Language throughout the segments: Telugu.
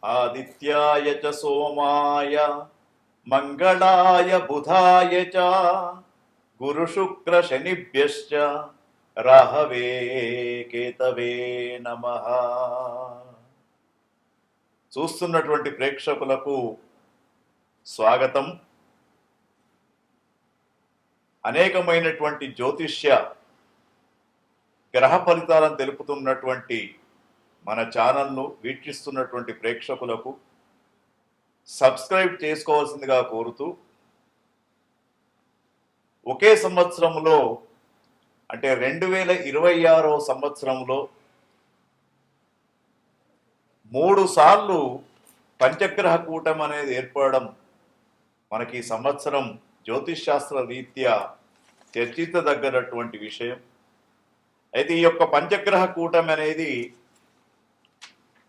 ఆదిత్యాయ చ సోమాయ మంగళాయ బుధాయ చ గురు శుక్ర శనిభ్యశ్చ రాహవే కేతవే నమః. చూస్తున్నటువంటి ప్రేక్షకులకు స్వాగతం. అనేకమైనటువంటి జ్యోతిష్య గ్రహ ఫలితాలను తెలుపుతున్నటువంటి మన ఛానల్ను వీక్షిస్తున్నటువంటి ప్రేక్షకులకు సబ్స్క్రైబ్ చేసుకోవాల్సిందిగా కోరుతూ, ఒకే సంవత్సరంలో అంటే 2026వ సంవత్సరంలో 3 సార్లు పంచగ్రహ కూటమి అనేది ఏర్పడడం మనకి ఈ సంవత్సరం జ్యోతిష్ శాస్త్ర రీత్యా చర్చించదగ్గనటువంటి విషయం. అయితే ఈ యొక్క పంచగ్రహ కూటమి అనేది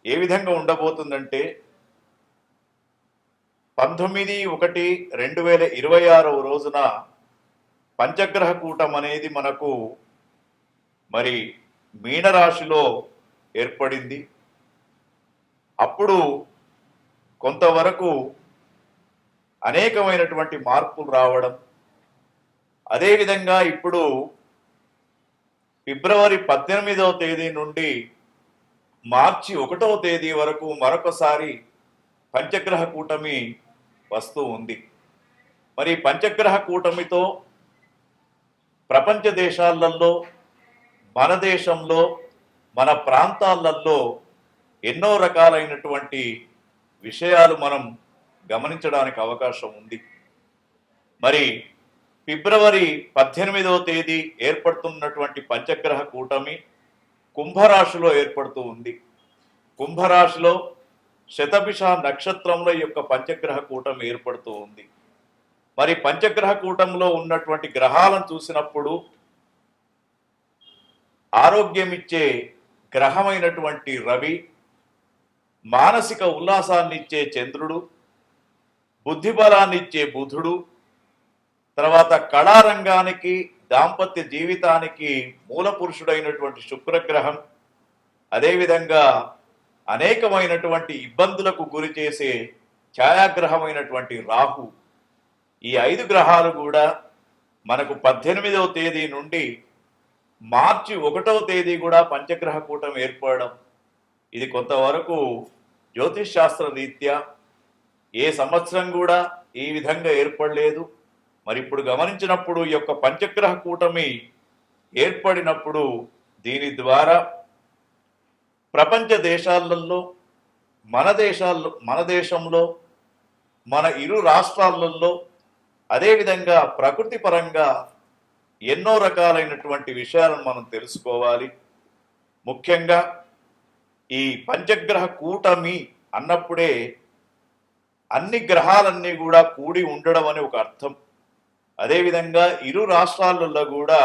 ఏ విధంగా ఉండబోతుందంటే 19/1/2026 రోజున పంచగ్రహ కూటమి అనేది మనకు మరి మీనరాశిలో ఏర్పడింది. అప్పుడు కొంతవరకు అనేకమైనటువంటి మార్పులు రావడం, అదేవిధంగా ఇప్పుడు ఫిబ్రవరి 18వ తేదీ నుండి మార్చి 1వ తేదీ వరకు మరొకసారి పంచగ్రహ కూటమి వస్తూ ఉంది. మరి పంచగ్రహ కూటమితో ప్రపంచ దేశాలలో, మన దేశంలో, మన ప్రాంతాలలో ఎన్నో రకాలైనటువంటి విషయాలు మనం గమనించడానికి అవకాశం ఉంది. మరి ఫిబ్రవరి 18వ తేదీ ఏర్పడుతున్నటువంటి పంచగ్రహ కూటమి కుంభరాశిలో ఏర్పడుతూ ఉంది. కుంభరాశిలో శతభిష నక్షత్రంలో యొక్క పంచగ్రహ కూటమి ఏర్పడుతూ ఉంది. మరి పంచగ్రహ కూటంలో ఉన్నటువంటి గ్రహాలను చూసినప్పుడు ఆరోగ్యం ఇచ్చే గ్రహమైనటువంటి రవి, మానసిక ఉల్లాసాన్ని ఇచ్చే చంద్రుడు, బుద్ధిబలాన్ని ఇచ్చే బుధుడు, తర్వాత కళారంగానికి, దాంపత్య జీవితానికి మూల పురుషుడైనటువంటి శుక్రగ్రహం, అదేవిధంగా అనేకమైనటువంటి ఇబ్బందులకు గురి చేసే ఛాయాగ్రహమైనటువంటి రాహు, ఈ 5 గ్రహాలు కూడా మనకు 18వ తేదీ నుండి మార్చి 1వ తేదీ కూడా పంచగ్రహ కూటమి ఏర్పడడం, ఇది కొంతవరకు జ్యోతిష్ శాస్త్ర రీత్యా ఏ సంవత్సరం కూడా ఈ విధంగా ఏర్పడలేదు. మరి ఇప్పుడు గమనించినప్పుడు ఈ యొక్క పంచగ్రహ కూటమి ఏర్పడినప్పుడు దీని ద్వారా ప్రపంచ దేశాలలో, మన దేశంలో, మన ఇరు రాష్ట్రాలలో, అదేవిధంగా ప్రకృతి పరంగా ఎన్నో రకాలైనటువంటి విషయాలను మనం తెలుసుకోవాలి. ముఖ్యంగా ఈ పంచగ్రహ కూటమి అన్నప్పుడే అన్ని గ్రహాలన్నీ కూడా కూడి ఉండడం అని ఒక అర్థం. అదేవిధంగా ఇరు రాష్ట్రాలలో కూడా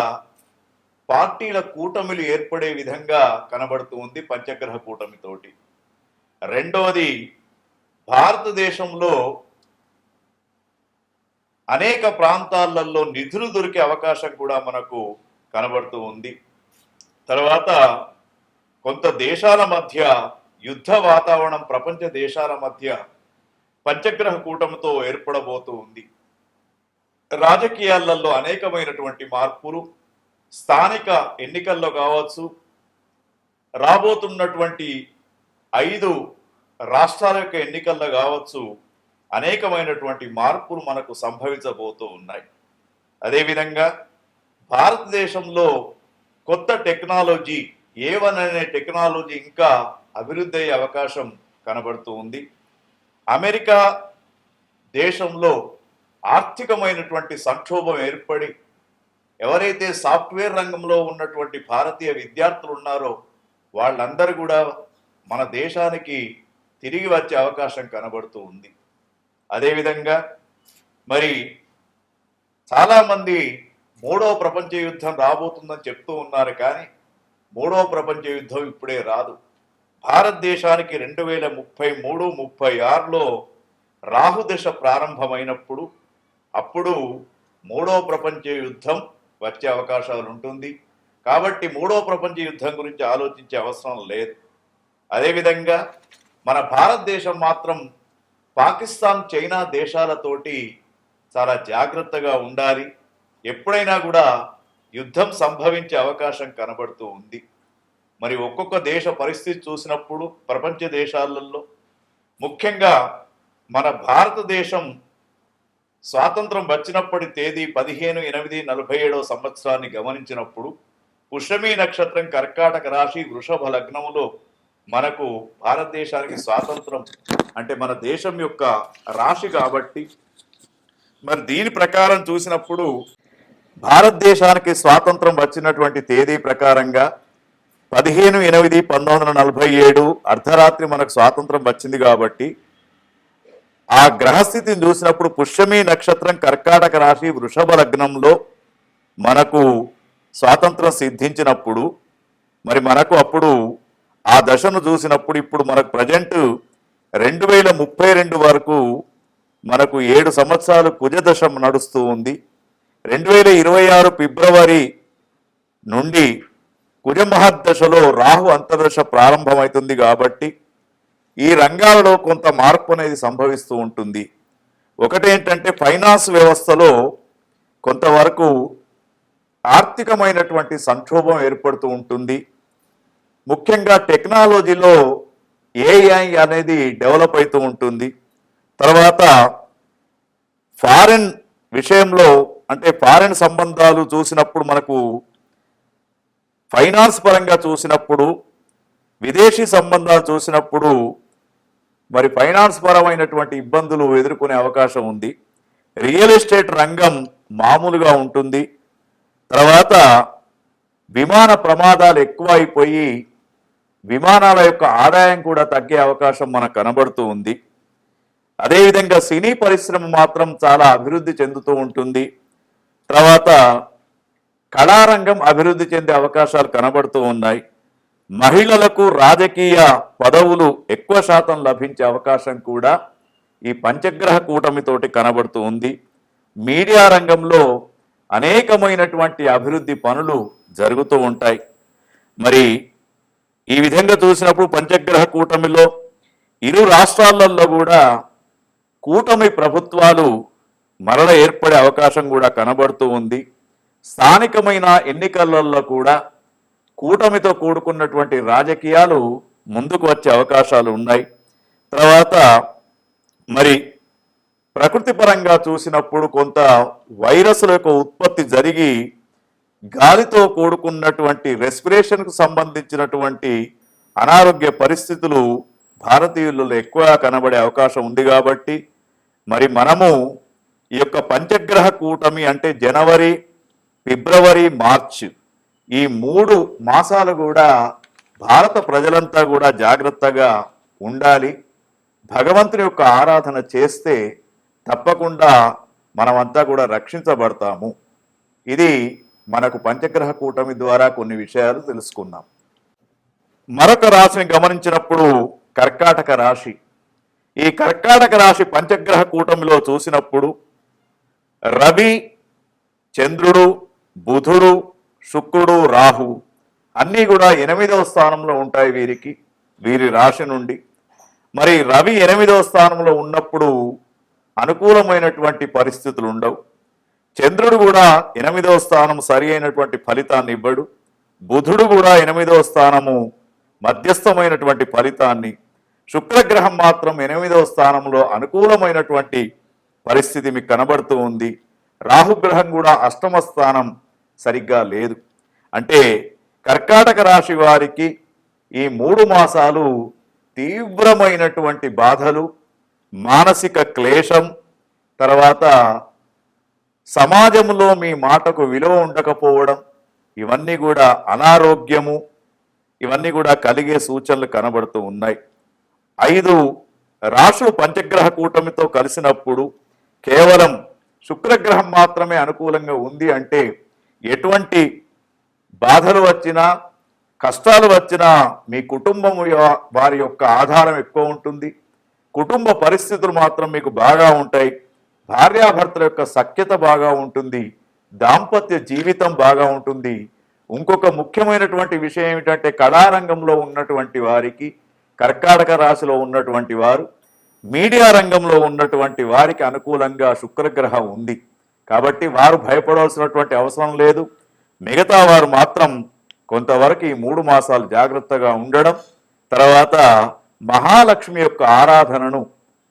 పార్టీల కూటమిలు ఏర్పడే విధంగా కనబడుతూ ఉంది పంచగ్రహ కూటమితోటి. రెండవది, భారతదేశంలో అనేక ప్రాంతాలలో నిధులు దొరికే అవకాశం కూడా మనకు కనబడుతూ ఉంది. తర్వాత కొంత దేశాల మధ్య యుద్ధ వాతావరణం ప్రపంచ దేశాల మధ్య పంచగ్రహ కూటమితో ఏర్పడబోతూ ఉంది. రాజకీయాలలో అనేకమైనటువంటి మార్పులు, స్థానిక ఎన్నికల్లో కావచ్చు, రాబోతున్నటువంటి 5 రాష్ట్రాల యొక్క ఎన్నికల్లో కావచ్చు, అనేకమైనటువంటి మార్పులు మనకు సంభవించబోతూ ఉన్నాయి. అదేవిధంగా భారతదేశంలో కొత్త టెక్నాలజీ, A1 అనే టెక్నాలజీ ఇంకా అభివృద్ధి అయ్యే అవకాశం కనబడుతూ ఉంది. అమెరికా దేశంలో ఆర్థికమైనటువంటి సంక్షోభం ఏర్పడి ఎవరైతే సాఫ్ట్వేర్ రంగంలో ఉన్నటువంటి భారతీయ విద్యార్థులు ఉన్నారో వాళ్ళందరూ కూడా మన దేశానికి తిరిగి వచ్చే అవకాశం కనబడుతూ ఉంది. అదేవిధంగా మరి చాలామంది 3వ ప్రపంచ యుద్ధం రాబోతుందని చెప్తూ ఉన్నారు, కానీ 3వ ప్రపంచ యుద్ధం ఇప్పుడే రాదు. భారతదేశానికి 2033-36లో రాహుదశ ప్రారంభమైనప్పుడు అప్పుడు 3వ ప్రపంచ యుద్ధం వచ్చే అవకాశాలు ఉంటుంది. కాబట్టి 3వ ప్రపంచ యుద్ధం గురించి ఆలోచించే అవసరం లేదు. అదేవిధంగా మన భారతదేశం మాత్రం పాకిస్తాన్, చైనా దేశాలతోటి చాలా జాగ్రత్తగా ఉండాలి. ఎప్పుడైనా కూడా యుద్ధం సంభవించే అవకాశం కనబడుతూ ఉంది. మరి ఒక్కొక్క దేశ పరిస్థితి చూసినప్పుడు ప్రపంచ దేశాలలో ముఖ్యంగా మన భారతదేశం స్వాతంత్రం వచ్చినప్పటి తేదీ 15/8/47 సంవత్సరాన్ని గమనించినప్పుడు పుష్యమి నక్షత్రం కర్కాటక రాశి వృషభ లగ్నములో మనకు భారతదేశానికి స్వాతంత్రం అంటే మన దేశం యొక్క రాశి కాబట్టి మరి దీని ప్రకారం చూసినప్పుడు భారతదేశానికి స్వాతంత్రం వచ్చినటువంటి తేదీ ప్రకారంగా 15/8/1947 అర్ధరాత్రి మనకు స్వాతంత్రం వచ్చింది కాబట్టి ఆ గ్రహస్థితిని చూసినప్పుడు పుష్యమి నక్షత్రం కర్కాటక రాశి వృషభ లగ్నంలో మనకు స్వాతంత్రం సిద్ధించినప్పుడు మరి మనకు అప్పుడు ఆ దశను చూసినప్పుడు ఇప్పుడు మనకు ప్రజెంట్ 2032 వరకు మనకు 7 సంవత్సరాలు కుజదశ నడుస్తూ ఉంది. 2026 ఫిబ్రవరి నుండి కుజమహర్దశలో రాహు అంతర్దశ ప్రారంభమవుతుంది కాబట్టి ఈ రంగాలలో కొంత మార్పు అనేది సంభవిస్తూ ఉంటుంది. ఒకటేంటంటే ఫైనాన్స్ వ్యవస్థలో కొంతవరకు ఆర్థికమైనటువంటి సంక్షోభం ఏర్పడుతూ ఉంటుంది. ముఖ్యంగా టెక్నాలజీలో ఏఐ అనేది డెవలప్ అవుతూ ఉంటుంది. తర్వాత ఫారెన్ విషయంలో అంటే ఫారెన్ సంబంధాలు చూసినప్పుడు మనకు ఫైనాన్స్ పరంగా చూసినప్పుడు విదేశీ సంబంధాలు చూసినప్పుడు మరి ఫైనాన్స్ పరమైనటువంటి ఇబ్బందులు ఎదుర్కొనే అవకాశం ఉంది. రియల్ ఎస్టేట్ రంగం మామూలుగా ఉంటుంది. తర్వాత విమాన ప్రమాదాలు ఎక్కువ అయిపోయి విమానాల యొక్క ఆదాయం కూడా తగ్గే అవకాశం మనకు కనబడుతూ ఉంది. అదేవిధంగా సినీ పరిశ్రమ మాత్రం చాలా అభివృద్ధి చెందుతూ ఉంటుంది. తర్వాత కళారంగం అభివృద్ధి చెందే అవకాశాలు కనబడుతూ ఉన్నాయి. మహిళలకు రాజకీయ పదవులు ఎక్కువ శాతం లభించే అవకాశం కూడా ఈ పంచగ్రహ కూటమితోటి కనబడుతూ ఉంది. మీడియా రంగంలో అనేకమైనటువంటి అభివృద్ధి పనులు జరుగుతూ ఉంటాయి. మరి ఈ విధంగా చూసినప్పుడు పంచగ్రహ కూటమిలో ఇరు రాష్ట్రాలలో కూడా కూటమి ప్రభుత్వాలు మరల ఏర్పడే అవకాశం కూడా కనబడుతూ ఉంది. స్థానికమైన ఎన్నికలలో కూడా కూటమితో కూడుకున్నటువంటి రాజకీయాలు ముందుకు వచ్చే అవకాశాలు ఉన్నాయి. తర్వాత మరి ప్రకృతి పరంగా చూసినప్పుడు కొంత వైరస్ల యొక్క ఉత్పత్తి జరిగి గాలితో కూడుకున్నటువంటి రెస్పిరేషన్కు సంబంధించినటువంటి అనారోగ్య పరిస్థితులు భారతీయులలో ఎక్కువగా కనబడే అవకాశం ఉంది. కాబట్టి మరి మనము ఈ యొక్క పంచగ్రహ కూటమి అంటే జనవరి, ఫిబ్రవరి, మార్చ్ ఈ 3 మాసాలు కూడా భారత ప్రజలంతా కూడా జాగ్రత్తగా ఉండాలి. భగవంతుని యొక్క ఆరాధన చేస్తే తప్పకుండా మనమంతా కూడా రక్షించబడతాము. ఇది మనకు పంచగ్రహ కూటమి ద్వారా కొన్ని విషయాలు తెలుసుకున్నాం. మరొక రాశిని గమనించినప్పుడు కర్కాటక రాశి. ఈ కర్కాటక రాశి పంచగ్రహ కూటమిలో చూసినప్పుడు రవి, చంద్రుడు, బుధుడు, శుక్రుడు, రాహు అన్నీ కూడా 8వ స్థానంలో ఉంటాయి వీరి రాశి నుండి. మరి రవి 8వ స్థానంలో ఉన్నప్పుడు అనుకూలమైనటువంటి పరిస్థితులు ఉండవు. చంద్రుడు కూడా 8వ స్థానం సరి అయినటువంటి ఫలితాన్ని ఇవ్వడు. బుధుడు కూడా 8వ స్థానము మధ్యస్థమైనటువంటి ఫలితాన్ని, శుక్రగ్రహం మాత్రం 8వ స్థానంలో అనుకూలమైనటువంటి పరిస్థితి మీకు కనబడుతూ ఉంది. రాహుగ్రహం కూడా 8వ స్థానం సరిగ్గా లేదు. అంటే కర్కాటక రాశి వారికి ఈ 3 మాసాలు తీవ్రమైనటువంటి బాధలు, మానసిక క్లేశం, తర్వాత సమాజంలో మీ మాటకు విలువ ఉండకపోవడం, ఇవన్నీ కూడా అనారోగ్యము, ఇవన్నీ కూడా కలిగే సూచనలు కనబడుతూ ఉన్నాయి. 5 రాశులు పంచగ్రహ కూటమితో కలిసినప్పుడు కేవలం శుక్రగ్రహం మాత్రమే అనుకూలంగా ఉంది అంటే ఎటువంటి బాధలు వచ్చినా, కష్టాలు వచ్చినా మీ కుటుంబం వారి యొక్క ఆధారం ఎక్కువ ఉంటుంది. కుటుంబ పరిస్థితులు మాత్రం మీకు బాగా ఉంటాయి. భార్యాభర్తల యొక్క సఖ్యత బాగా ఉంటుంది. దాంపత్య జీవితం బాగా ఉంటుంది. ఇంకొక ముఖ్యమైనటువంటి విషయం ఏమిటంటే కళారంగంలో ఉన్నటువంటి వారికి కర్కాటక రాశిలో ఉన్నటువంటి వారు, మీడియా రంగంలో ఉన్నటువంటి వారికి అనుకూలంగా శుక్రగ్రహం ఉంది కాబట్టి వారు భయపడవలసినటువంటి అవసరం లేదు. మిగతా వారు మాత్రం కొంతవరకు ఈ 3 మాసాలు జాగ్రత్తగా ఉండడం, తర్వాత మహాలక్ష్మి యొక్క ఆరాధనను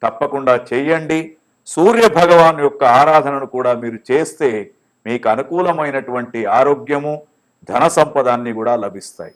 తప్పకుండా చెయ్యండి. సూర్య భగవాన్ యొక్క ఆరాధనను కూడా మీరు చేస్తే మీకు అనుకూలమైనటువంటి ఆరోగ్యము, ధన సంపద అన్ని కూడా లభిస్తాయి.